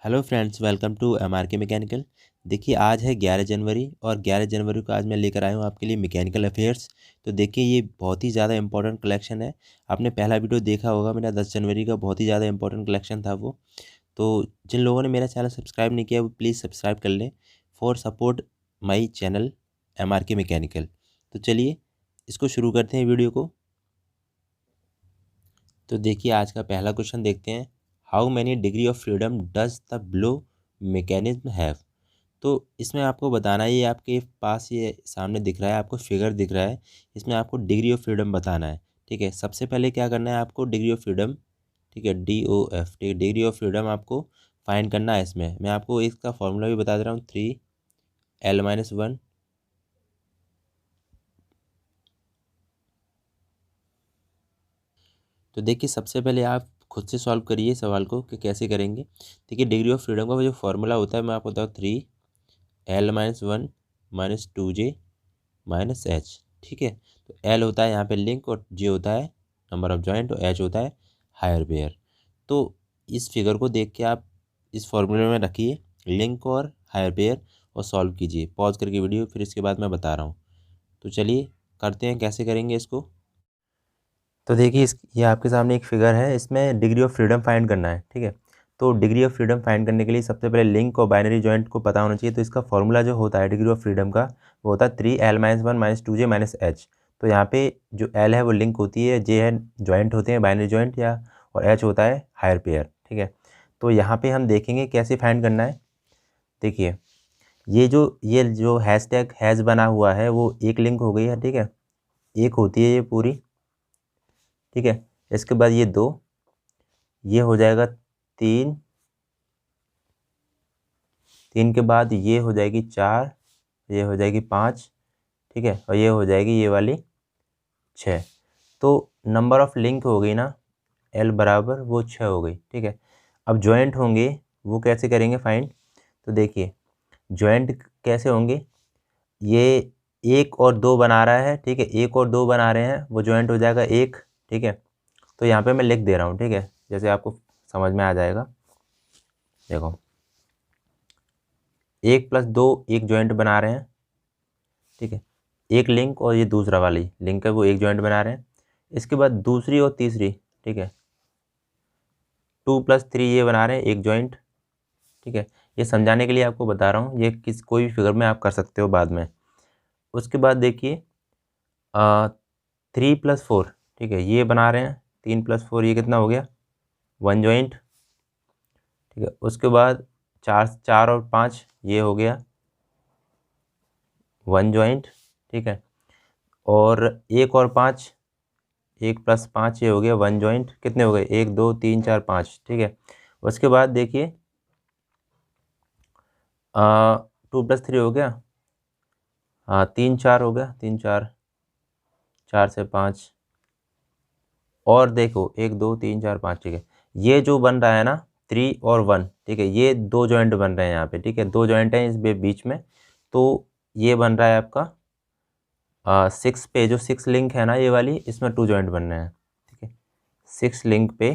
Hello friends, welcome to MRK mechanical. देखिए, आज है 11 जनवरी और 11 जनवरी को आज मैं लेकर आया हूँ आपके लिए मैकेनिकल अफेयर्स। तो देखिए, ये बहुत ही ज़्यादा इंपॉर्टेंट कलेक्शन है। आपने पहला वीडियो देखा होगा मेरा 10 जनवरी का, बहुत ही ज़्यादा इंपॉर्टेंट कलेक्शन था वो। तो जिन लोगों ने मेरा चैनल सब्सक्राइब नहीं किया वो प्लीज़ सब्सक्राइब कर लें for support my channel MRK mechanical. तो चलिए इसको शुरू करते हैं वीडियो को। तो देखिए, आज का पहला क्वेश्चन देखते हैं। How many degree of freedom does the blow mechanism have. तो इसमें आपको बताना है, ये आपके पास ये सामने दिख रहा है, आपको फिगर दिख रहा है। इसमें आपको डिग्री ऑफ फ्रीडम बताना है। ठीक है, सबसे पहले क्या करना है आपको, डिग्री ऑफ फ्रीडम, ठीक है, DOF, ठीक है, डिग्री ऑफ फ्रीडम आपको फाइंड करना है। इसमें मैं आपको इसका फॉर्मूला भी बता दे रहा हूँ, 3L-1। तो देखिए, सबसे पहले आप खुद से सॉल्व करिए सवाल को कि कैसे करेंगे। देखिए, डिग्री ऑफ फ्रीडम का जो फॉर्मूला होता है मैं आपको बताऊँ, 3L-1 - 2J - H। ठीक है, तो L होता है यहाँ पे लिंक, और J होता है नंबर ऑफ जॉइंट, और H होता है हायर पेयर। तो इस फिगर को देख के आप इस फॉर्मूले में रखिए लिंक और हायर पेयर, और सॉल्व कीजिए पॉज करके वीडियो, फिर इसके बाद मैं बता रहा हूँ। तो चलिए करते हैं, कैसे करेंगे इसको। तो देखिए, ये आपके सामने एक फिगर है, इसमें डिग्री ऑफ फ्रीडम फाइंड करना है। ठीक है, तो डिग्री ऑफ फ्रीडम फाइंड करने के लिए सबसे पहले लिंक और बाइनरी जॉइंट को पता होना चाहिए। तो इसका फॉर्मूला जो होता है डिग्री ऑफ फ्रीडम का, वो होता है 3L-1 - 2J - H। तो यहाँ पे जो L है वो लिंक होती है, J है जॉइंट होते हैं बाइनरी जॉइंट या, और H होता है हायर पेयर। ठीक है, तो यहाँ पे हम देखेंगे कैसे फाइंड करना है। देखिए, ये जो हैशटैग हैज़ बना हुआ है वो एक लिंक हो गई है। ठीक है, एक होती है ये पूरी। ठीक है, इसके बाद ये 2, ये हो जाएगा 3, 3 के बाद ये हो जाएगी 4, ये हो जाएगी 5। ठीक है, और ये हो जाएगी ये वाली 6। तो नंबर ऑफ लिंक हो गई ना, L बराबर वो 6 हो गई। ठीक है, अब जॉइंट होंगे, वो कैसे करेंगे फाइंड। तो देखिए, जॉइंट कैसे होंगे, ये 1 और 2 बना रहा है। ठीक है, 1 और 2 बना रहे हैं, वो जॉइंट हो जाएगा 1। ठीक है, तो यहाँ पे मैं लिख दे रहा हूँ। ठीक है, जैसे आपको समझ में आ जाएगा। देखो, 1 + 2 एक जॉइंट बना रहे हैं। ठीक है, एक लिंक, और ये दूसरा वाली लिंक है वो एक जॉइंट बना रहे हैं। इसके बाद दूसरी और तीसरी, ठीक है, 2 + 3 ये बना रहे हैं एक जॉइंट। ठीक है, ये समझाने के लिए आपको बता रहा हूँ, ये कोई भी फिगर में आप कर सकते हो बाद में। उसके बाद देखिए, 3 + 4, ठीक है, ये बना रहे हैं 3 + 4, ये कितना हो गया, 1 जॉइंट। ठीक है, उसके बाद 4 और 5 ये हो गया 1 जॉइंट। ठीक है, और 1 और 5, 1 + 5 ये हो गया 1 जॉइंट। कितने हो गए, 1 2 3 4 5। ठीक है, उसके बाद देखिए, 2 + 3 हो गया, हाँ 3 4 हो गया, 3 4, 4 से 5, और देखो 1 2 3 4 5। ठीक है, ये जो बन रहा है ना 3 और 1, ठीक है, ये 2 जॉइंट बन रहे हैं यहाँ पे। ठीक है, 2 जॉइंट हैं इस बीच में। तो ये बन रहा है आपका 6 पे, जो 6 लिंक है ना ये वाली, इसमें 2 जॉइंट बन रहे हैं। ठीक है, 6 लिंक पे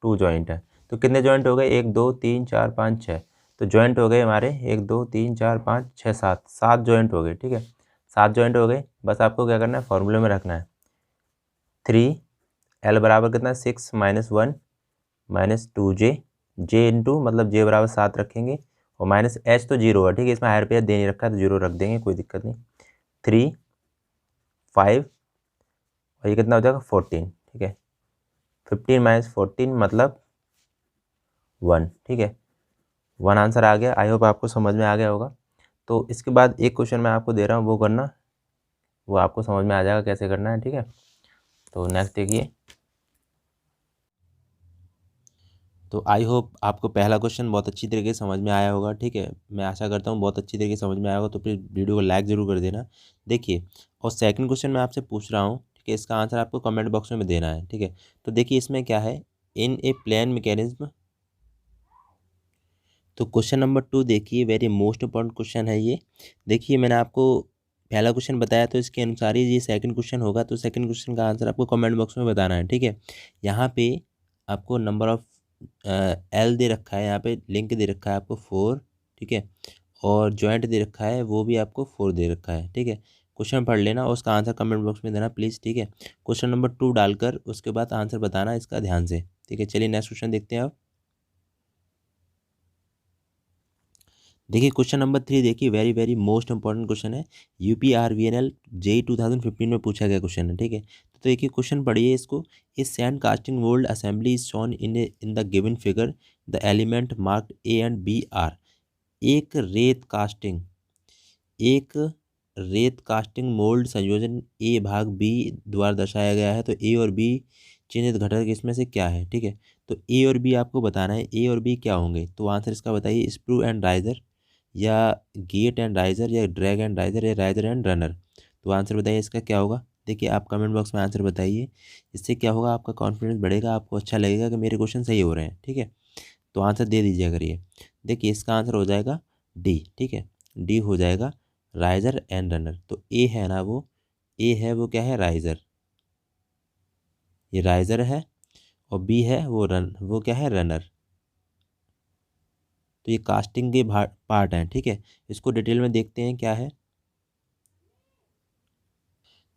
2 जॉइंट है। तो कितने जॉइंट हो गए, 1 2 3 4 5 6। तो जॉइंट हो गए हमारे 1 2 3 4 5 6 7, 7 जॉइंट हो गए। ठीक है, 7 जॉइंट हो गए। बस आपको क्या करना है, फॉर्मूले में रखना है 3L बराबर कितना, 6 - 1 - 2J, J इंटू मतलब J बराबर 7 रखेंगे, और -H तो 0 है। ठीक है, इसमें हायर पेयर दे नहीं रखा है तो 0 रख देंगे, कोई दिक्कत नहीं। 3 5, और ये कितना हो जाएगा 14। ठीक है, 15 - 14 मतलब 1। ठीक है, 1 आंसर आ गया। आई होप आपको समझ में आ गया होगा। तो इसके बाद एक क्वेश्चन मैं आपको दे रहा हूँ, वो करना, वो आपको समझ में आ जाएगा कैसे करना है। ठीक है, तो नेक्स्ट देखिए। तो आई होप आपको पहला क्वेश्चन बहुत अच्छी तरीके से समझ में आया होगा। ठीक है, मैं आशा करता हूँ बहुत अच्छी तरीके से समझ में आया होगा। तो फिर वीडियो को लाइक ज़रूर कर देना। देखिए, और सेकंड क्वेश्चन मैं आपसे पूछ रहा हूँ, ठीक है, इसका आंसर आपको कमेंट बॉक्स में देना है। ठीक है, तो देखिए इसमें क्या है, इन ए प्लेन मैकेनिज्म। तो क्वेश्चन नंबर 2 देखिए, वेरी मोस्ट इंपॉर्टेंट क्वेश्चन है ये। देखिए, मैंने आपको पहला क्वेश्चन बताया, तो इसके अनुसार ही ये सेकंड क्वेश्चन होगा। तो सेकंड क्वेश्चन का आंसर आपको कमेंट बॉक्स में बताना है। ठीक है, यहाँ पे आपको नंबर ऑफ एल दे रखा है, यहाँ पे लिंक दे रखा है आपको 4, ठीक है, और जॉइंट दे रखा है वो भी आपको 4 दे रखा है, ठीक है। क्वेश्चन पढ़ लेना और उसका आंसर कमेंट बॉक्स में देना प्लीज़, ठीक है। क्वेश्चन नंबर 2 डालकर उसके बाद आंसर बताना इसका ध्यान से, ठीक है। चलिए नेक्स्ट क्वेश्चन देखते हैं अब। देखिए क्वेश्चन नंबर 3, देखिए very very most important question है। UPRVNL JEE 2015 में पूछा गया क्वेश्चन है, ठीक है। तो देखिए क्वेश्चन पढ़िए इसको। A sand casting mould assembly is shown in the given figure, the element marked A and B are. एक रेत कास्टिंग मोल्ड संयोजन ए भाग बी द्वारा दर्शाया गया है, तो ए और बी चिन्हित घटक इसमें से क्या है, ठीक है। तो ए और बी आपको बताना है, ए और बी क्या होंगे, तो आंसर इसका बताइए। स्प्रू एंड राइजर, या गेट एंड राइजर, या ड्रैग एंड राइजर, या राइजर एंड रनर। तो आंसर बताइए इसका क्या होगा। देखिए आप कमेंट बॉक्स में आंसर बताइए, इससे क्या होगा, आपका कॉन्फिडेंस बढ़ेगा, आपको अच्छा लगेगा कि मेरे क्वेश्चन सही हो रहे हैं, ठीक है। तो आंसर दे दीजिए करिए। देखिए इसका आंसर हो जाएगा डी, ठीक है, डी हो जाएगा राइजर एंड रनर। तो ए है ना वो, ए है वो क्या है, राइजर, ये राइजर है, और बी है वो क्या है, रनर। तो ये कास्टिंग के पार्ट हैं, ठीक है। इसको डिटेल में देखते हैं क्या है।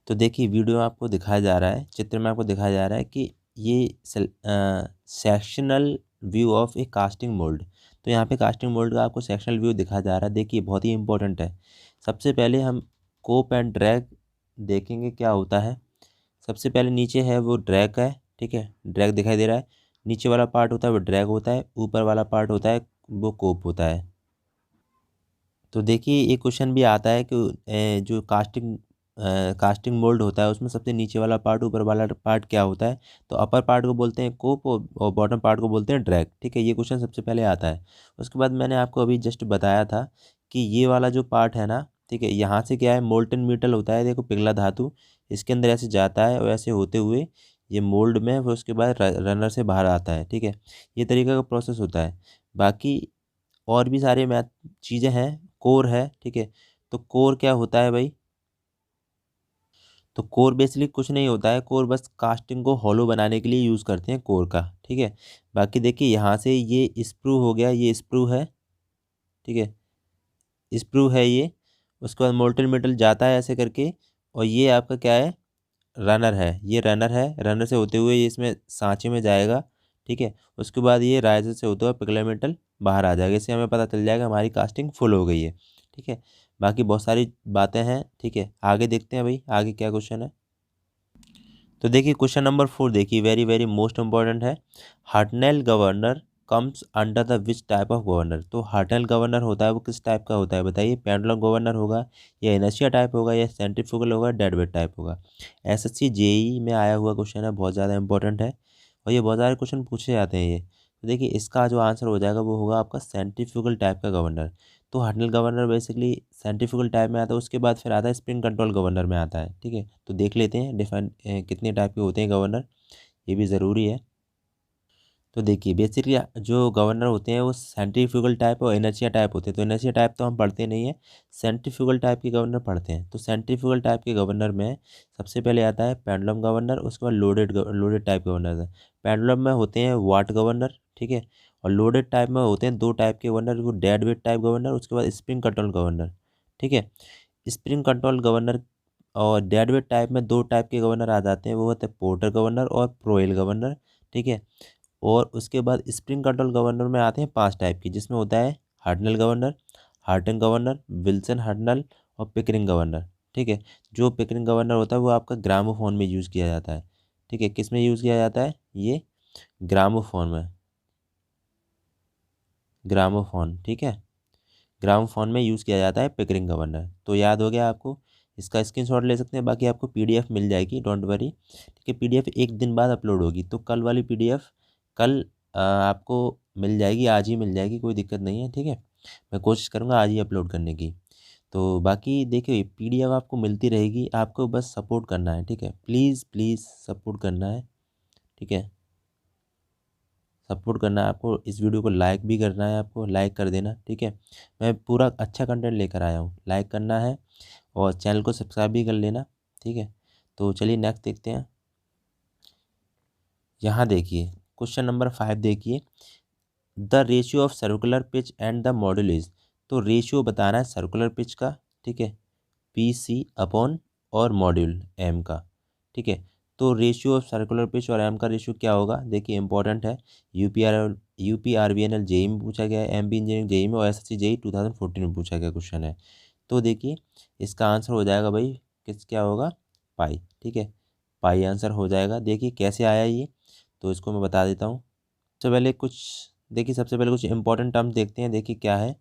तो देखिए वीडियो में आपको दिखाया जा रहा है, चित्र में आपको दिखाया जा रहा है कि ये sectional view of A casting mould. तो यहाँ पे कास्टिंग मोल्ड का आपको सेक्शनल व्यू दिखाया जा रहा है। देखिए बहुत ही इंपॉर्टेंट है। सबसे पहले हम कोप एंड ड्रैग देखेंगे क्या होता है। सबसे पहले नीचे है वो ड्रैग है, ठीक है, ड्रैग दिखाई दे रहा है। नीचे वाला पार्ट होता है वो ड्रैग होता है, ऊपर वाला पार्ट होता है वो कोप होता है। तो देखिए एक क्वेश्चन भी आता है कि जो कास्टिंग मोल्ड होता है उसमें सबसे नीचे वाला पार्ट, ऊपर वाला पार्ट क्या होता है। तो अपर पार्ट को बोलते हैं कोप, और बॉटम पार्ट को बोलते हैं ड्रैग, ठीक है। ये क्वेश्चन सबसे पहले आता है। उसके बाद मैंने आपको अभी जस्ट बताया था कि ये वाला जो पार्ट है ना, ठीक है, यहाँ से क्या है, मोल्टन मेटल होता है, देखो पिघला धातु, इसके अंदर ऐसे जाता है और ऐसे होते हुए ये मोल्ड में, फिर उसके बाद रनर से बाहर आता है, ठीक है। ये तरीका का प्रोसेस होता है। बाकी और भी सारे मैथ चीज़ें हैं, कोर है, ठीक है। तो कोर क्या होता है भाई, तो कोर बेसिकली कुछ नहीं होता है, कोर बस कास्टिंग को हॉलो बनाने के लिए यूज़ करते हैं कोर का, ठीक है। बाकी देखिए यहाँ से ये स्प्रू हो गया, ये स्प्रू है, ठीक है, स्प्रू है ये। उसके बाद मोल्टन मेटल जाता है ऐसे करके, और ये आपका क्या है, रनर है, ये रनर है, रनर से होते हुए ये इसमें सांचे में जाएगा, ठीक है। उसके बाद ये राइजर से होते हुए पिघला मेटल बाहर आ जाएगा, इससे हमें पता चल जाएगा हमारी कास्टिंग फुल हो गई है, ठीक है। बाकी बहुत सारी बातें हैं, ठीक है, आगे देखते हैं भाई आगे क्या क्वेश्चन है। तो देखिए क्वेश्चन नंबर 4, देखिए वेरी वेरी मोस्ट इंपॉर्टेंट है। Hartnell governor comes under the which type of governor. तो हार्टनेल गवर्नर होता है वो किस टाइप का होता है बताइए। पेंडुलम गवर्नर होगा, या इनर्शिया टाइप होगा, या सेंट्रीफ्यूगल होगा, डेडवेट टाइप होगा। SSC JEE में आया हुआ क्वेश्चन है, बहुत ज़्यादा इंपॉर्टेंट है, और ये बहुत सारे क्वेश्चन पूछे जाते हैं ये। तो देखिए इसका जो आंसर हो जाएगा वो होगा आपका सेंट्रीफ्यूगल टाइप का गवर्नर। तो Hartnell governor basically centrifugal type में आता है, उसके बाद फिर आता है स्प्रिंग कंट्रोल गवर्नर में आता है, ठीक है। तो देख लेते हैं डिफरेंट कितने टाइप के होते हैं गवर्नर, ये भी ज़रूरी है। तो देखिए बेसिकली जो गवर्नर होते हैं वो सेंट्रीफ्यूगल टाइप और इनर्शिया टाइप होते हैं। तो इनर्शिया टाइप तो हम पढ़ते नहीं है, सेंट्रीफ्यूगल टाइप के गवर्नर पढ़ते हैं। तो सेंट्रीफ्यूगल टाइप के गवर्नर में सबसे पहले आता है पेंडुलम गवर्नर, उसके बाद लोडेड टाइप गवर्नर है। पेंडुलम में होते हैं वाट गवर्नर, ठीक है, और लोडेड टाइप में होते हैं दो टाइप के गवर्नर, वो डेड वेट टाइप गवर्नर, उसके बाद स्प्रिंग कंट्रोल गवर्नर, ठीक है। स्प्रिंग कंट्रोल गवर्नर और डेड वेट टाइप में दो टाइप के गवर्नर आ जाते हैं, वो होते हैं पोर्टर गवर्नर और प्रोएल गवर्नर, ठीक है। और उसके बाद स्प्रिंग कंट्रोल गवर्नर में आते हैं 5 टाइप की, जिसमें होता है Hartnell governor, Hartung governor, Wilson Hartnell और पिकरिंग गवर्नर, ठीक है। जो पिकरिंग गवर्नर होता है वो आपका ग्रामोफोन में यूज़ किया जाता है, ठीक है। किस में यूज़ किया जाता है, ये ग्रामोफोन में, ग्रामोफोन, ठीक है, ग्रामोफोन में यूज़ किया जाता है पिकरिंग गवर्नर। तो याद हो गया आपको, इसका स्क्रीनशॉट ले सकते हैं। बाकी आपको PDF मिल जाएगी, डोंट वरी, ठीक है। PDF एक दिन बाद अपलोड होगी, तो कल वाली PDF कल आपको मिल जाएगी, आज ही मिल जाएगी, कोई दिक्कत नहीं है, ठीक है। मैं कोशिश करूँगा आज ही अपलोड करने की। तो बाकी देखिए PDF आपको मिलती रहेगी, आपको बस सपोर्ट करना है, ठीक है, प्लीज़ प्लीज़ सपोर्ट करना है, ठीक है। सपोर्ट करना है आपको, इस वीडियो को लाइक भी करना है, आपको लाइक कर देना, ठीक है। मैं पूरा अच्छा कंटेंट लेकर आया हूँ, लाइक करना है और चैनल को सब्सक्राइब भी कर लेना, ठीक है। तो चलिए नेक्स्ट देखते हैं। यहाँ देखिए क्वेश्चन नंबर 5 देखिए, the ratio of circular pitch and the module is. तो रेशियो बताना है सर्कुलर पिच का, ठीक है, पी सी अपॉन और मॉड्यूल एम का, ठीक है। तो रेशियो ऑफ सर्कुलर पिच और एम का रेशियो क्या होगा, देखिए इंपॉर्टेंट है, यूपी आरबीएनएल जेई में पूछा गया है, एमपी इंजीनियरिंग जेई में और एसएससी जेई 2014 में पूछा गया क्वेश्चन है। तो देखिए इसका आंसर हो जाएगा भाई किस क्या होगा, पाई, ठीक है, पाई आंसर हो जाएगा। देखिए कैसे आया ये, तो इसको मैं बता देता हूँ। सबसे पहले कुछ इंपॉर्टेंट टर्म्स देखते हैं। देखिए क्या है,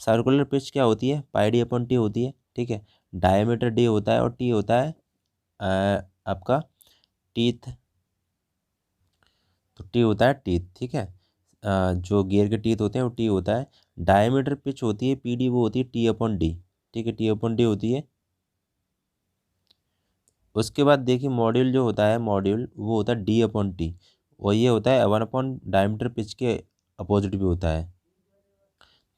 सर्कुलर पिच क्या होती है, पाई डी अपॉन टी होती है, ठीक है। डायमीटर डी होता है और टी होता है आपका टीथ, तो टी होता है टीथ, ठीक है। जो गियर के टीथ होते हैं वो टी होता है। डायमीटर पिच होती है पी डी, वो होती है टी अपॉन डी, ठीक है, टी अपॉन डी होती है। उसके बाद देखिए मॉड्यूल जो होता है, मॉड्यूल वो होता है डी अपॉन टी, और ये होता है 1 अपॉन डायमीटर पिच के अपोजिट भी होता है।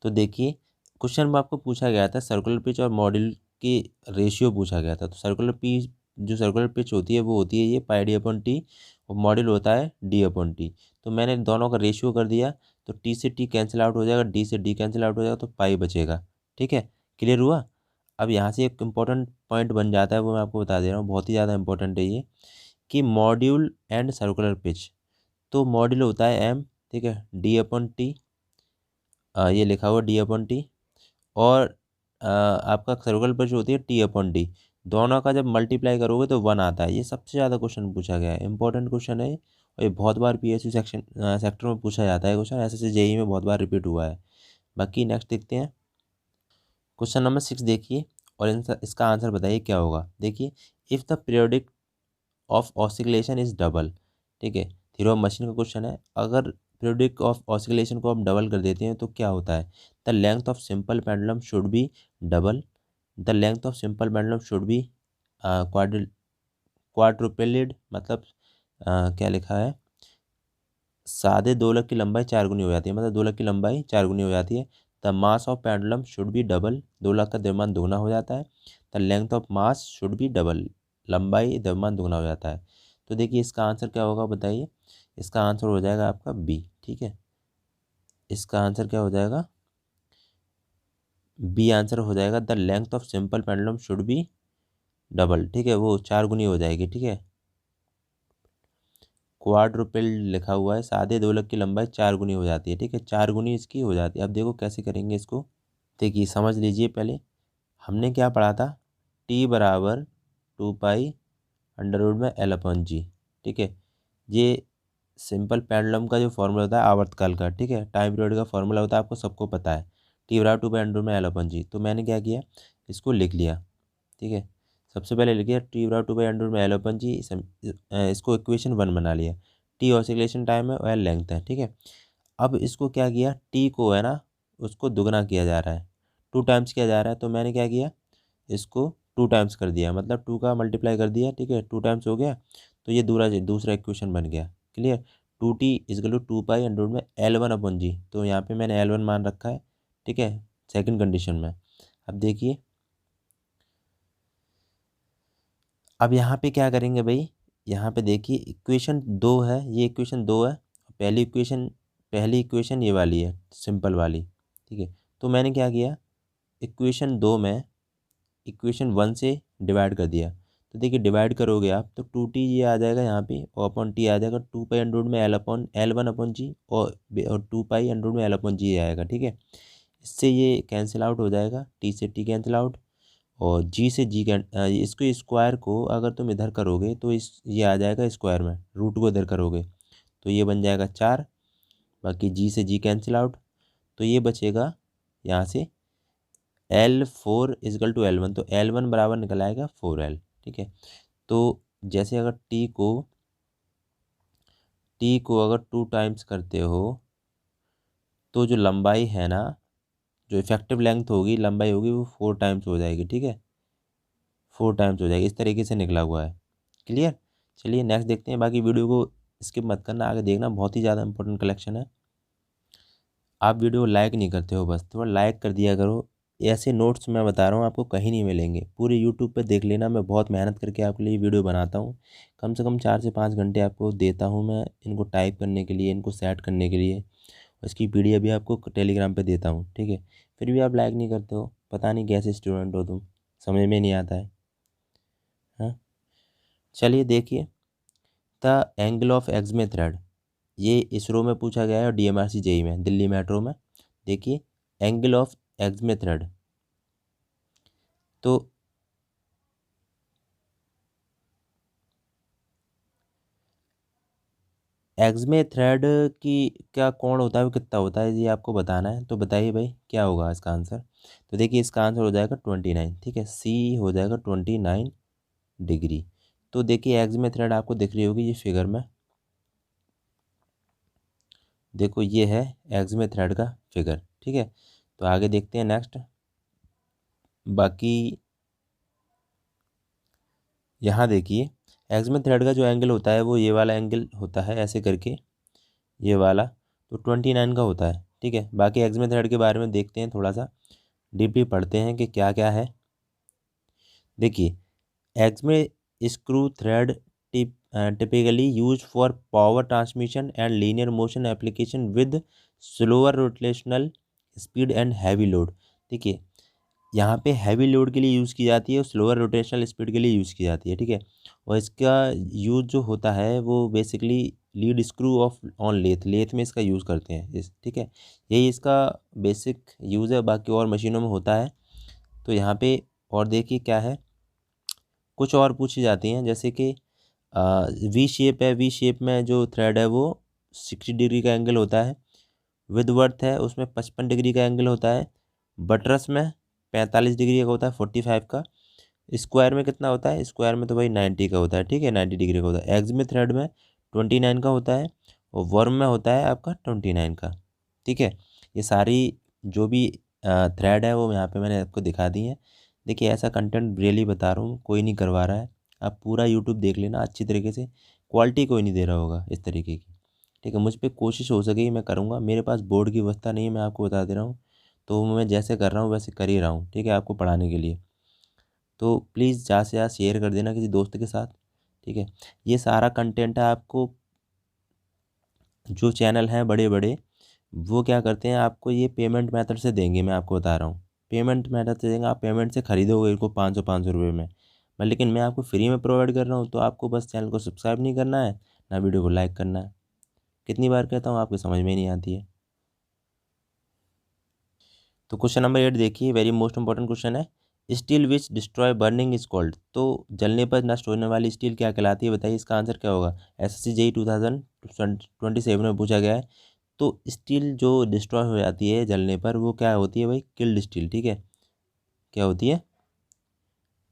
तो देखिए क्वेश्चन में आपको पूछा गया था सर्कुलर पिच और मॉड्यूल की रेशियो पूछा गया था। तो सर्कुलर पिच, जो सर्कुलर पिच होती है वो होती है ये पाई डी अपॉन टी, और मॉड्यूल होता है डी अपॉन टी। तो मैंने दोनों का रेशियो कर दिया, तो टी से टी कैंसिल आउट हो जाएगा, डी से डी कैंसिल आउट हो जाएगा, तो पाई बचेगा, ठीक है। क्लियर हुआ। अब यहाँ से एक इम्पोर्टेंट पॉइंट बन जाता है, वो मैं आपको बता दे रहा हूँ, बहुत ही ज़्यादा इंपॉर्टेंट है ये, कि मॉड्यूल एंड सर्कुलर पिच। तो मॉड्यूल होता है एम, ठीक है, डी अपॉन टी, ये लिखा हुआ डी अपॉन टी, और आपका सर्कुलर पिच होती है टी अपॉन डी। दोनों का जब मल्टीप्लाई करोगे तो 1 आता है। ये सबसे ज़्यादा क्वेश्चन पूछा गया है, इंपॉर्टेंट क्वेश्चन है और ये बहुत बार पीएसयू सेक्टर में पूछा जाता है क्वेश्चन, एसएससी जेई में बहुत बार रिपीट हुआ है। बाकी नेक्स्ट देखते हैं, क्वेश्चन नंबर 6 देखिए, और इसका आंसर बताइए क्या होगा। देखिए, if the periodic of oscillation is double, ठीक है, थ्योरी ऑफ मशीन का क्वेश्चन है। अगर पीरियोडिक ऑफ ऑसिलेशन को आप डबल कर देते हैं तो क्या होता है, the length of simple pendulum should be double, the length of simple pendulum should be quadrupled, मतलब क्या लिखा है, सादे दोलक की लंबाई 4 गुनी हो जाती है, मतलब दोलक की लंबाई 4 गुनी हो जाती है। The mass of pendulum should be double, दोलक का द्रव्यमान दोगुना हो जाता है। The length of mass should be double, लंबाई द्रव्यमान दोगुना हो जाता है। तो देखिए इसका आंसर क्या होगा बताइए, इसका आंसर हो जाएगा आपका बी, ठीक है। इसका आंसर क्या हो जाएगा, बी आंसर हो जाएगा, the length of simple pendulum should be double, ठीक है, वो 4 गुनी हो जाएगी, ठीक है। क्वाड्रुपल लिखा हुआ है, सादे दोलक की लंबाई 4 गुनी हो जाती है, ठीक है, 4 गुनी इसकी हो जाती है। अब देखो कैसे करेंगे इसको, देखिए समझ लीजिए। पहले हमने क्या पढ़ा था, टी बराबर 2 पाई अंडर रूट में एल अपन जी, ठीक है। ये सिंपल पेंडुलम का जो फॉर्मूला होता है आवर्तकाल का, ठीक है, टाइम पीरियड का फॉर्मूला होता है, आपको सबको पता है, टी बराबर 2 पाई अंडर रूट में एल अपन जी। तो मैंने क्या किया, इसको लिख लिया, ठीक है। सबसे पहले लिखिए टी बराबर 2 पाई अंडर रूट में एल अपन जी, इसको इक्वेशन 1 बना लिया। टी ऑसिलेशन टाइम है और एल लेंथ है, ठीक है। अब इसको क्या किया, टी को है ना उसको दुगना किया जा रहा है, 2 टाइम्स किया जा रहा है। तो मैंने क्या किया, इसको 2 टाइम्स कर दिया, मतलब 2 का मल्टीप्लाई कर दिया, ठीक है, 2 टाइम्स हो गया। तो ये दूसरा इक्वेशन बन गया, clear. 2t is equal to 2 pi under root में L1 अपन जी, तो यहाँ पे मैंने L1 मान रखा है, ठीक है, सेकंड कंडीशन में। अब देखिए, अब यहाँ पे क्या करेंगे भाई, यहाँ पे देखिए इक्वेशन 2 है, ये इक्वेशन 2 है, पहली इक्वेशन ये वाली है सिंपल वाली, ठीक है। तो मैंने क्या किया, इक्वेशन 2 में इक्वेशन 1 से डिवाइड कर दिया। तो देखिए डिवाइड करोगे आप तो 2t ये आ जाएगा यहाँ पे, और अपॉन टी आ जाएगा 2 पाई अंडर रूट में L1 अपॉन जी, और 2 पाई अंडर रूट में L अपॉन जी आएगा, ठीक है। इससे ये कैंसिल आउट हो जाएगा, टी से टी कैंसिल आउट, और जी से जी इसको स्क्वायर को अगर तुम इधर करोगे तो ये आ जाएगा स्क्वायर में, रूट को इधर करोगे तो ये बन जाएगा 4, बाकी जी से जी कैंसिल आउट, तो ये बचेगा यहाँ से L4 इजकल टू L1, तो L1 बराबर निकल आएगा 4L, ठीक है। तो जैसे अगर टी को अगर 2 टाइम्स करते हो तो जो लंबाई है ना, जो इफेक्टिव लेंथ होगी, लंबाई होगी, वो 4 टाइम्स हो जाएगी, ठीक है, 4 टाइम्स हो जाएगी, इस तरीके से निकला हुआ है, क्लियर। चलिए नेक्स्ट देखते हैं, बाकी वीडियो को स्किप मत करना, आगे देखना, बहुत ही ज़्यादा इंपॉर्टेंट कलेक्शन है। आप वीडियो को लाइक नहीं करते हो, बस थोड़ा लाइक कर दिया करो, ऐसे नोट्स मैं बता रहा हूँ आपको कहीं नहीं मिलेंगे। पूरे यूट्यूब पे देख लेना, मैं बहुत मेहनत करके आपके लिए वीडियो बनाता हूँ। कम से कम 4 से 5 घंटे आपको देता हूँ मैं इनको टाइप करने के लिए, इनको सेट करने के लिए। उसकी पीडीएफ भी आपको टेलीग्राम पे देता हूँ, ठीक है। फिर भी आप लाइक नहीं करते हो, पता नहीं कैसे स्टूडेंट हो तुम, समझ में नहीं आता है। हाँ, चलिए देखिए, द एंगल ऑफ एक्समे थ्रेड, ये इसरो में पूछा गया है और डीएमआरसी जेई में, दिल्ली मेट्रो में। देखिए, एंगल ऑफ एक्समे थ्रेड, तो एक्समे थ्रेड की क्या कोण होता है, वो कितना होता है, ये आपको बताना है। तो बताइए भाई क्या होगा इसका आंसर। तो देखिए इसका आंसर हो जाएगा 29, ठीक है, सी हो जाएगा 29 डिग्री। तो देखिए एक्समे थ्रेड आपको दिख रही होगी ये फिगर में, देखो ये है एक्समे थ्रेड का फिगर, ठीक है। तो आगे देखते हैं नेक्स्ट। बाकी यहाँ देखिए एक्समे थ्रेड का जो एंगल होता है वो ये वाला एंगल होता है, ऐसे करके ये वाला, तो 29 का होता है, ठीक है। बाकी एक्समे थ्रेड के बारे में देखते हैं, थोड़ा सा डीपली पढ़ते हैं कि क्या क्या है। देखिए acme screw thread typically used for power transmission and linear motion application with slower rotational speed and heavy load। देखिए यहाँ पे हैवी लोड के लिए यूज़ की जाती है और स्लोअर रोटेशनल स्पीड के लिए यूज़ की जाती है, ठीक है। और इसका यूज़ जो होता है वो basically lead screw of on lathe, lathe में इसका यूज़ करते हैं इस, ठीक है। यही इसका बेसिक यूज़ है, बाकी और मशीनों में होता है। तो यहाँ पे और देखिए क्या है, कुछ और पूछी जाती हैं, जैसे कि वी शेप है, वी शेप में जो थ्रेड है वो 60 डिग्री का एंगल होता है। विद वर्थ है उसमें 55 डिग्री का एंगल होता है। बटरस में 45 डिग्री का होता है, 45 का। स्क्वायर में कितना होता है, स्क्वायर में तो भाई 90 का होता है, ठीक है, 90 डिग्री का होता है। एग्ज में थ्रेड में 29 का होता है और वर्म में होता है आपका 29 का, ठीक है। ये सारी जो भी थ्रेड है वो यहाँ पे मैंने आपको दिखा दी है। देखिए ऐसा कंटेंट रियली बता रहा हूँ, कोई नहीं करवा रहा है। आप पूरा यूट्यूब देख लेना अच्छी तरीके से, क्वालिटी कोई नहीं दे रहा होगा इस तरीके की, ठीक है। मुझ पर कोशिश हो सकेगी मैं करूँगा, मेरे पास बोर्ड की व्यवस्था नहीं है, मैं आपको बता दे रहा हूँ। तो मैं जैसे कर रहा हूँ वैसे कर ही रहा हूँ, ठीक है, आपको पढ़ाने के लिए। तो प्लीज़ ज़्यादा से ज़्यादा शेयर कर देना किसी दोस्त के साथ, ठीक है। ये सारा कंटेंट है, आपको जो चैनल हैं बड़े बड़े वो क्या करते हैं, आपको ये पेमेंट मेथड से देंगे, मैं आपको बता रहा हूँ। पेमेंट मेथड से देंगे, आप पेमेंट से खरीदोगे इनको 500 रुपये में। लेकिन मैं आपको फ्री में प्रोवाइड कर रहा हूँ, तो आपको बस चैनल को सब्सक्राइब नहीं करना है, ना वीडियो को लाइक करना है। कितनी बार कहता हूँ, आपको समझ में ही नहीं आती है। तो क्वेश्चन नंबर 8 देखिए, वेरी मोस्ट इंपॉर्टेंट क्वेश्चन है। Steel which destroy burning is called, तो जलने पर नष्ट होने वाली स्टील क्या कहलाती है, बताइए इसका आंसर क्या होगा। एसएससी जेई 2027 में पूछा गया है। तो स्टील जो डिस्ट्रॉय हो जाती है जलने पर वो क्या होती है भाई, किल्ड स्टील, ठीक है। क्या होती है,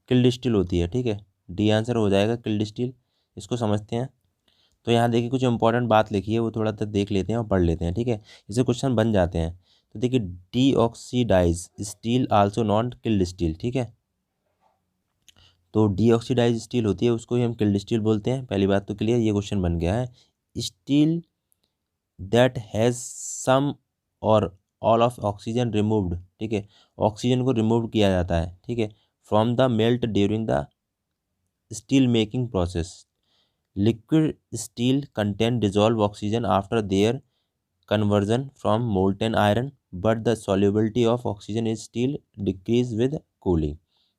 किल्ड स्टील होती है, ठीक है। डी आंसर हो जाएगा किल्ड स्टील। इसको समझते हैं। तो यहाँ देखिए कुछ इंपॉर्टेंट बात लिखी है, वो थोड़ा सा देख लेते हैं और पढ़ लेते हैं, ठीक है। इससे क्वेश्चन बन जाते हैं। तो देखिए deoxidise steel also known killed steel, ठीक है। तो डीऑक्सीडाइज स्टील होती है उसको ही हम किल्ड स्टील बोलते हैं। पहली बात तो क्लियर, ये क्वेश्चन बन गया है। स्टील दैट हैज़ सम और ऑल ऑफ ऑक्सीजन रिमूव्ड, ठीक है, ऑक्सीजन को रिमूव किया जाता है, ठीक है, from the melt during the steel making process. Liquid steel contain dissolve oxygen after their conversion from molten iron, but the solubility of oxygen in steel decrease with cooling,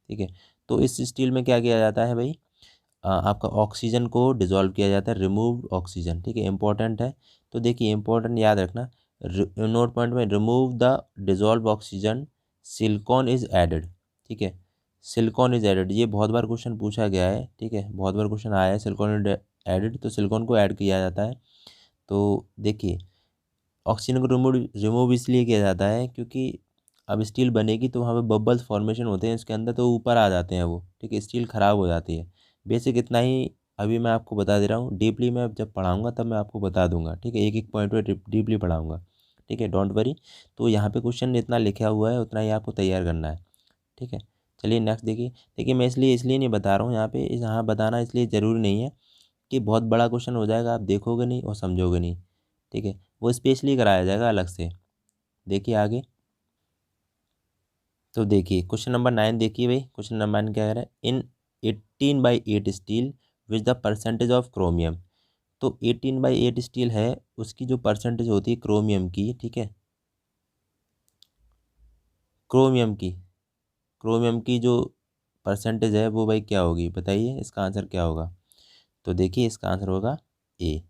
ठीक है। तो इस स्टील में क्या किया जाता है भाई, आपका ऑक्सीजन को डिजॉल्व किया जाता है, रिमूव ऑक्सीजन, ठीक है, इंपॉर्टेंट है। तो देखिए इंपॉर्टेंट याद रखना, नोट पॉइंट में, remove the dissolve oxygen, silicon is added, ठीक है। सिलिकॉन इज एडेड, ये बहुत बार क्वेश्चन पूछा गया है, ठीक है, बहुत बार क्वेश्चन आया है, सिलिकॉन एडेड, तो सिलिकॉन को ऐड किया जाता है। तो देखिए ऑक्सीजन को रिमूव रिमूव इसलिए किया जाता है क्योंकि अब स्टील बनेगी तो वहाँ पे बबल्स फॉर्मेशन होते हैं इसके अंदर, तो ऊपर आ जाते हैं वो, ठीक है, स्टील ख़राब हो जाती है। बेसिक इतना ही अभी मैं आपको बता दे रहा हूँ, डीपली मैं जब पढ़ाऊँगा तब मैं आपको बता दूंगा, ठीक है, एक एक पॉइंट पर डीपली पढ़ाऊँगा, ठीक है, डोंट वरी। तो यहाँ पे क्वेश्चन इतना लिखा हुआ है उतना ही आपको तैयार करना है, ठीक है। चलिए नेक्स्ट देखिए। देखिए मैं इसलिए नहीं बता रहा हूँ यहाँ पे, यहाँ बताना इसलिए ज़रूरी नहीं है कि बहुत बड़ा क्वेश्चन हो जाएगा, आप देखोगे नहीं और समझोगे नहीं, ठीक है, वो स्पेशली कराया जाएगा अलग से। देखिए आगे। तो देखिए क्वेश्चन नंबर 9 देखिए भाई, क्वेश्चन नंबर 9 क्या कह रहा है, इन 18/8 steel which the percentage of chromium. तो 18/8 स्टील है, उसकी जो परसेंटेज होती है क्रोमियम की, ठीक है, क्रोमियम की जो परसेंटेज है वो भाई क्या होगी बताइए, इसका आंसर क्या होगा। तो देखिए इसका आंसर होगा ए,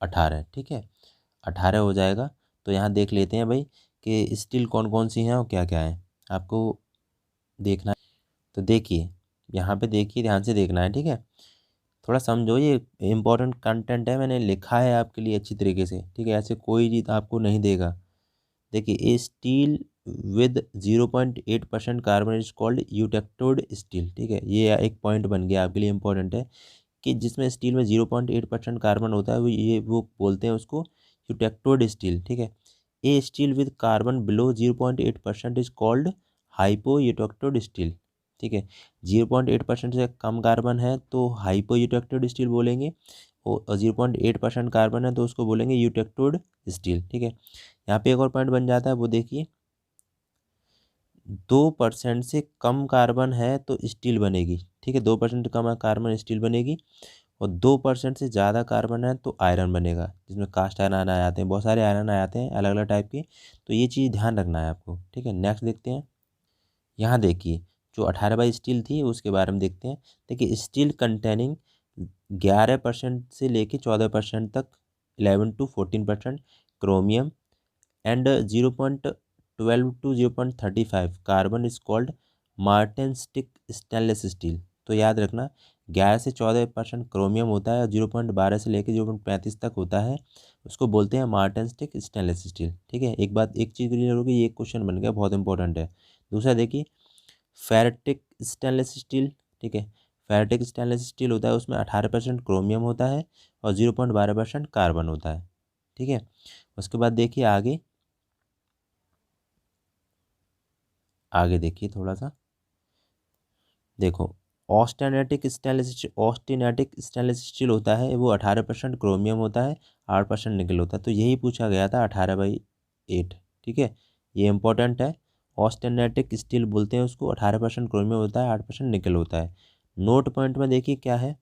18, ठीक है, 18 हो जाएगा। तो यहाँ देख लेते हैं भाई कि स्टील कौन कौन सी हैं और क्या क्या है, आपको देखना है। तो देखिए यहाँ पे देखिए, ध्यान से देखना है, ठीक है, थोड़ा समझो, ये इंपॉर्टेंट कंटेंट है, मैंने लिखा है आपके लिए अच्छी तरीके से, ठीक है, ऐसे कोई चीज़ आपको नहीं देगा। देखिए a steel with 0.8% carbon is called eutectoid steel, ठीक है, ये एक पॉइंट बन गया आपके लिए, इंपॉर्टेंट है कि जिसमें स्टील में 0.8% कार्बन होता है वो बोलते हैं उसको यूटेक्टोड स्टील, ठीक है। A steel with carbon below 0.8% is called hypo eutectoid steel, ठीक है, 0.8% से कम कार्बन है तो हाइपो यूटेक्टोड स्टील बोलेंगे, और 0.8% कार्बन है तो उसको बोलेंगे यूटेक्टोड स्टील, ठीक है। यहाँ पे एक और पॉइंट बन जाता है, वो देखिए 2% से कम कार्बन है तो स्टील बनेगी, ठीक है, 2% कम कार्बन स्टील बनेगी, और 2% से ज़्यादा कार्बन है तो आयरन बनेगा, जिसमें कास्ट आयरन आ जाते हैं, बहुत सारे आयरन आ जाते हैं अलग अलग टाइप के। तो ये चीज़ ध्यान रखना है आपको, ठीक है। नेक्स्ट देखते हैं, यहाँ देखिए जो 18 स्टील थी उसके बारे में देखते हैं। देखिए स्टील कंटेनिंग 11% से लेके 14% तक, 11 to 14% chromium and 0.12 to 0.35 carbon is called martensitic stainless steel. तो याद रखना 11 से 14% क्रोमियम होता है और 0.12 से लेकर 0.35 तक होता है, उसको बोलते हैं मार्टेनस्टिक स्टेनलेस स्टील, ठीक है। एक बात, एक चीज़ क्लियर होगी, ये क्वेश्चन बन गया, बहुत इंपॉर्टेंट है। दूसरा देखिए फेरेटिक स्टेनलेस स्टील, ठीक है, फेरेटिक स्टेनलेस स्टील होता है, उसमें 18% क्रोमियम होता है और 0.12% कार्बन होता है, ठीक है। उसके बाद देखिए आगे, आगे देखिए थोड़ा सा, देखो ऑस्टेनेटिक स्टेनलेस स्टील होता है, वो 18% क्रोमियम होता है, 8% निकल होता है। तो यही पूछा गया था 18/8, ठीक है, ये इंपॉर्टेंट है। ऑस्टेनेटिक स्टील बोलते हैं उसको, 18% क्रोमियम होता है, 8% निकल होता है। नोट पॉइंट में देखिए क्या है,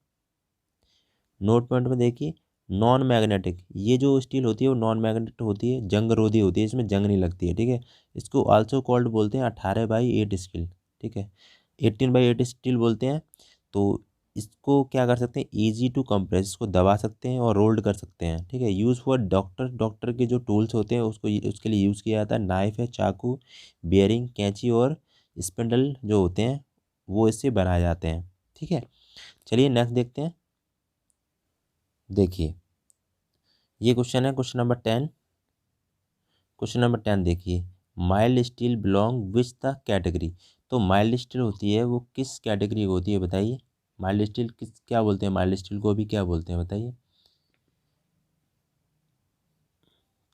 नोट पॉइंट में देखिए नॉन मैग्नेटिक, ये जो स्टील होती है वो नॉन मैग्नेटिक होती है, जंग रोधी होती है, इसमें जंग नहीं लगती है, ठीक है। इसको आल्सो कॉल्ड बोलते हैं 18/8 स्टील, ठीक है, 18/8 स्टील बोलते हैं। तो इसको क्या कर सकते हैं, ईजी टू कंप्रेस, इसको दबा सकते हैं और रोल्ड कर सकते हैं, ठीक है। यूज़ फॉर डॉक्टर के जो टूल्स होते हैं उसको उसके लिए यूज़ किया जाता है। नाइफ है, चाकू, बियरिंग, कैंची और स्पिंडल जो होते हैं वो इससे बनाए जाते हैं, ठीक है। चलिए नेक्स्ट देखते हैं। देखिए ये क्वेश्चन है क्वेश्चन नंबर 10, क्वेश्चन नंबर 10 देखिए, mild steel belong which the category. तो माइल्ड स्टील होती है वो किस कैटेगरी की होती है बताइए, माइल्ड स्टील किस, क्या बोलते हैं माइल्ड स्टील को भी क्या बोलते हैं बताइए।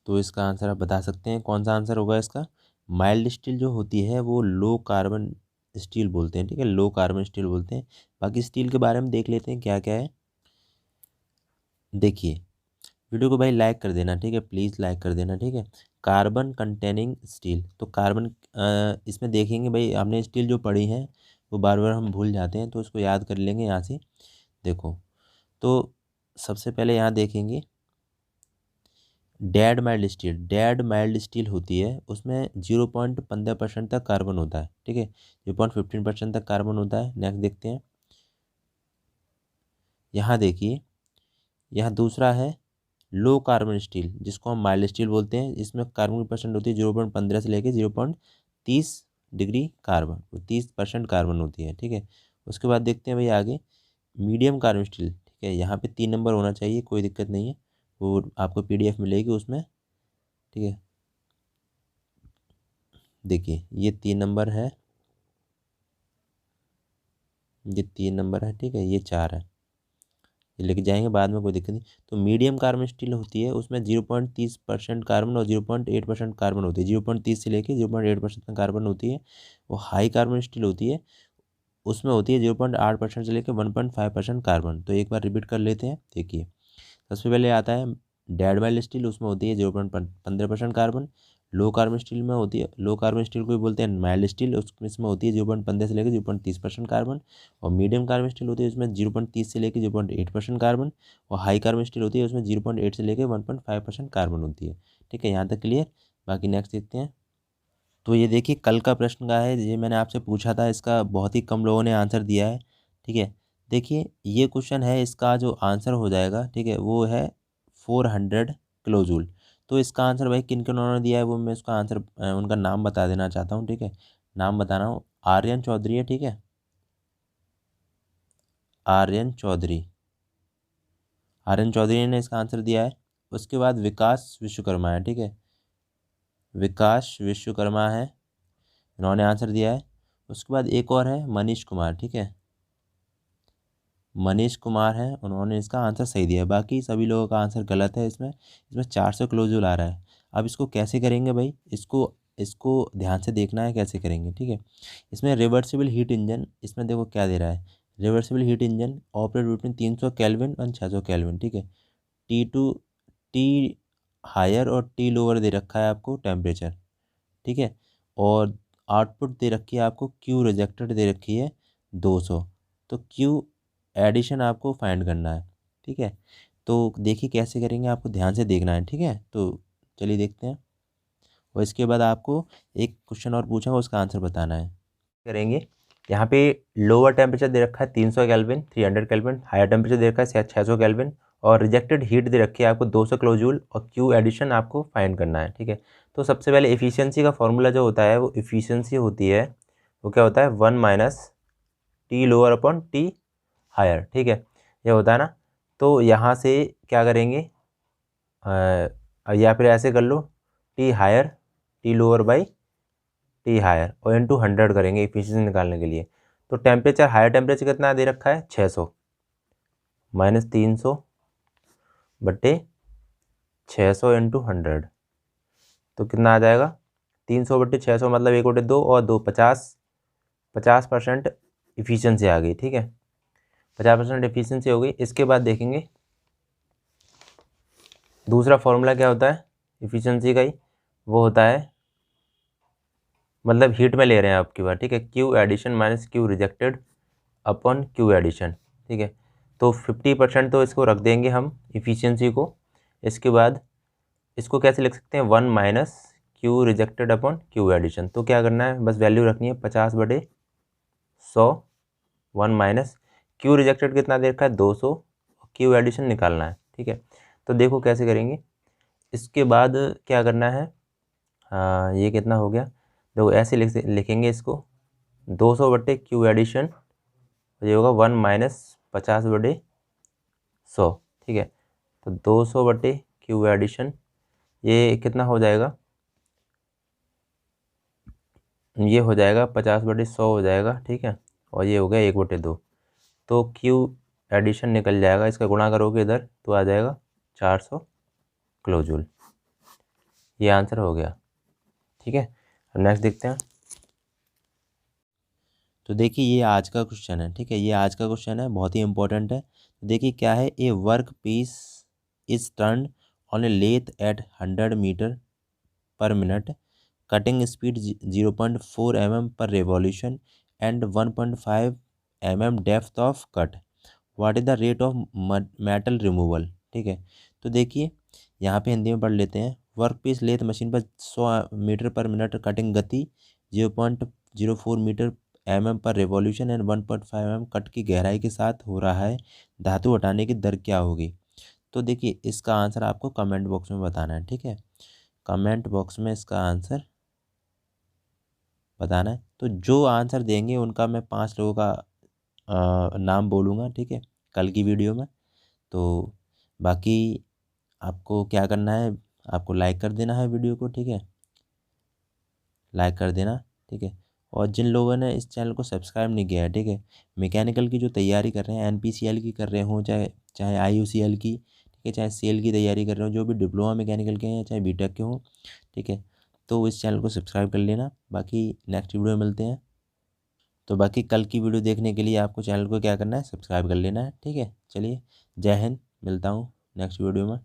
तो इसका आंसर आप बता सकते हैं, कौन सा आंसर होगा इसका। माइल्ड स्टील जो होती है वो लो कार्बन स्टील बोलते हैं, ठीक है, लो कार्बन स्टील बोलते हैं। बाकी स्टील के बारे में देख लेते हैं क्या क्या है। देखिए वीडियो को भाई लाइक कर देना, ठीक है, प्लीज़ लाइक कर देना, ठीक है। कार्बन कंटेनिंग स्टील, तो कार्बन इसमें देखेंगे भाई, आपने स्टील जो पढ़ी है वो बार बार हम भूल जाते हैं, तो उसको याद कर लेंगे यहाँ से। देखो तो सबसे पहले यहाँ देखेंगे डेड माइल्ड स्टील होती है, उसमें 0.15% तक कार्बन होता है, ठीक है, 0.15% तक कार्बन होता है। नेक्स्ट देखते हैं, यहाँ देखिए, यहाँ दूसरा है लो कार्बन स्टील, जिसको हम माइल्ड स्टील बोलते हैं, इसमें कार्बन की परसेंट होती है 0.15 से लेकर 0.30 डिग्री कार्बन, 30% कार्बन होती है, ठीक है। उसके बाद देखते हैं भाई आगे मीडियम कार्बन स्टील, ठीक है, यहाँ पे 3 नंबर होना चाहिए, कोई दिक्कत नहीं है, वो आपको PDF मिलेगी उसमें, ठीक है। देखिए ये 3 नंबर है, ये 3 नंबर है, ठीक है, ये 4 है, ये लेके जाएंगे बाद में, कोई दिक्कत नहीं। तो मीडियम कार्बन स्टील होती है, उसमें 0.30% कार्बन और 0.8% कार्बन होती है, 0.30 से लेके 0.8% तक कार्बन होती है। वो हाई कार्बन स्टील होती है, उसमें होती है 0.8% से लेकर 1.5% कार्बन। तो एक बार रिपीट कर लेते हैं, देखिए सबसे पहले आता है डेड माइल्ड स्टील, उसमें होती है 0.15% कार्बन। लो कार्बन स्टील में होती है, लो कार्बन स्टील को भी बोलते हैं माइल्ड स्टील, इसमें होती है 0.15 से लेकर 0.30% कार्बन। और मीडियम कार्बन स्टील होती है उसमें 0.30 से लेकर 0.8% कार्बन। और हाई कार्बन स्टील होती है उसमें 0.8 से लेकर 1.5% कार्बन होती है। ठीक है, यहाँ तक क्लियर। बाकी नेक्स्ट देखते हैं। तो ये देखिए कल का प्रश्न का है, ये मैंने आपसे पूछा था, इसका बहुत ही कम लोगों ने आंसर दिया है। ठीक है, देखिए ये क्वेश्चन है, इसका जो आंसर हो जाएगा, ठीक है, वो है 400 किलो जूल। तो इसका आंसर भाई किन किन उन्होंने दिया है वो मैं इसका आंसर उनका नाम बता देना चाहता हूँ। ठीक है, नाम बता रहा हूँ, आर्यन चौधरी है। ठीक है, आर्यन चौधरी, आर्यन चौधरी ने इसका आंसर दिया है। उसके बाद विकास विश्वकर्मा है। ठीक है, विकास विश्वकर्मा है, इन्होंने आंसर दिया है। उसके बाद एक और है मनीष कुमार। ठीक है, मनीष कुमार है, उन्होंने इसका आंसर सही दिया है। बाकी सभी लोगों का आंसर गलत है। इसमें इसमें 400 किलो जूल आ रहा है। अब इसको कैसे करेंगे भाई, इसको इसको ध्यान से देखना है कैसे करेंगे। ठीक है, इसमें रिवर्सिबल हीट इंजन, इसमें देखो क्या दे रहा है, reversible heat engine operate between 300 kelvin और 600 केल्विन। ठीक है, T2, टी हायर और टी लोअर दे रखा है आपको टेम्परेचर। ठीक है, और आउटपुट दे रखी है आपको, क्यू रिजेक्टेड दे रखी है 200। तो क्यू एडिशन आपको फाइंड करना है। ठीक है, तो देखिए कैसे करेंगे, आपको ध्यान से देखना है। ठीक है, तो चलिए देखते हैं। और इसके बाद आपको एक क्वेश्चन और पूछूंगा, उसका आंसर बताना है। करेंगे, यहाँ पे लोअर टेम्परेचर दे रखा है 300 केल्विन, 300 केल्विन। हायर टेम्परेचर दे रखा है 600 केल्विन। और रिजेक्टेड हीट दे रखी है आपको 200 किलो जूल, और क्यू एडिशन आपको फाइंड करना है। ठीक है, तो सबसे पहले एफिशिएंसी का फॉर्मूला जो होता है, वो एफिशिएंसी होती है, वो क्या होता है, 1 minus T lower upon T higher. ठीक है, ये होता है ना। तो यहाँ से क्या करेंगे, या फिर ऐसे कर लो, T higher T lower by T higher और इंटू 100 करेंगे एफिशिएंसी निकालने के लिए। तो टेम्परेचर, हायर टेम्परेचर कितना दे रखा है, 600 माइनस 300 बटे 600 इंटू 100, तो कितना आ जाएगा, 300 बटे 600 मतलब 1 बटे 2 और 2 50, 50% इफिशियंसी आ गई। ठीक है, 50% एफिशिएंसी हो गई। इसके बाद देखेंगे दूसरा फॉर्मूला क्या होता है एफिशिएंसी का ही, वो होता है, मतलब हीट में ले रहे हैं आपकी बात। ठीक है, Q addition minus Q rejected upon Q addition. ठीक है, तो 50% तो इसको रख देंगे हम इफिशियंसी को। इसके बाद इसको कैसे लिख सकते हैं, 1 minus Q rejected upon Q addition. तो क्या करना है, बस वैल्यू रखनी है 50/100, 1 माइनस क्यू रिजेक्टेड कितना दे रखा है 200, क्यू एडिशन निकालना है। ठीक है, तो देखो कैसे करेंगे। इसके बाद क्या करना है, हाँ ये कितना हो गया, देखो ऐसे लिखेंगे इसको, 200 बटे क्यू एडिशन, ये होगा 1 माइनस 50/100। ठीक है, तो 200 बटे क्यू एडिशन, ये कितना हो जाएगा, ये हो जाएगा 50/100 हो जाएगा। ठीक है, और ये हो गया 1/2। तो क्यू एडिशन निकल जाएगा, इसका गुणा करोगे इधर तो आ जाएगा 400 किलो जूल। ये आंसर हो गया। ठीक है, अब नेक्स्ट देखते हैं। तो देखिए ये आज का क्वेश्चन है। ठीक है, ये आज का क्वेश्चन है, बहुत ही इंपॉर्टेंट है। तो देखिए क्या है, a work piece is turn on a lathe at 100 meter per minute, cutting speed 0.4 mm per revolution and 1.5 mm depth of cut, what is the rate of metal removal. ठीक है, तो देखिए यहाँ पे हिंदी में पढ़ लेते हैं। वर्क पीस लेथ मशीन पर 100 मीटर पर मिनट कटिंग गति 0.04 metre mm per revolution and 1.5 mm cut की गहराई के साथ हो रहा है, धातु हटाने की दर क्या होगी। तो देखिए इसका आंसर आपको कमेंट बॉक्स में बताना है। ठीक है, कमेंट बॉक्स में इसका आंसर बताना है। तो जो आंसर देंगे उनका मैं 5 लोगों का नाम बोलूँगा। ठीक है, कल की वीडियो में। तो बाकी आपको क्या करना है, आपको लाइक कर देना है वीडियो को। ठीक है, लाइक कर देना। ठीक है, और जिन लोगों ने इस चैनल को सब्सक्राइब नहीं किया है, ठीक है, मैकेनिकल की जो तैयारी कर रहे हैं, एनपीसीएल की कर रहे हों, चाहे चाहे आईयूसीएल की, ठीक है, चाहे सेल की तैयारी कर रहे हो, जो भी डिप्लोमा मैकेनिकल के हैं चाहे बीटेक के हों, ठीक है, तो इस चैनल को सब्सक्राइब कर लेना। बाकी नेक्स्ट वीडियो में मिलते हैं। तो बाकी कल की वीडियो देखने के लिए आपको चैनल को क्या करना है, सब्सक्राइब कर लेना है। ठीक है, चलिए, जय हिंद, मिलता हूँ नेक्स्ट वीडियो में।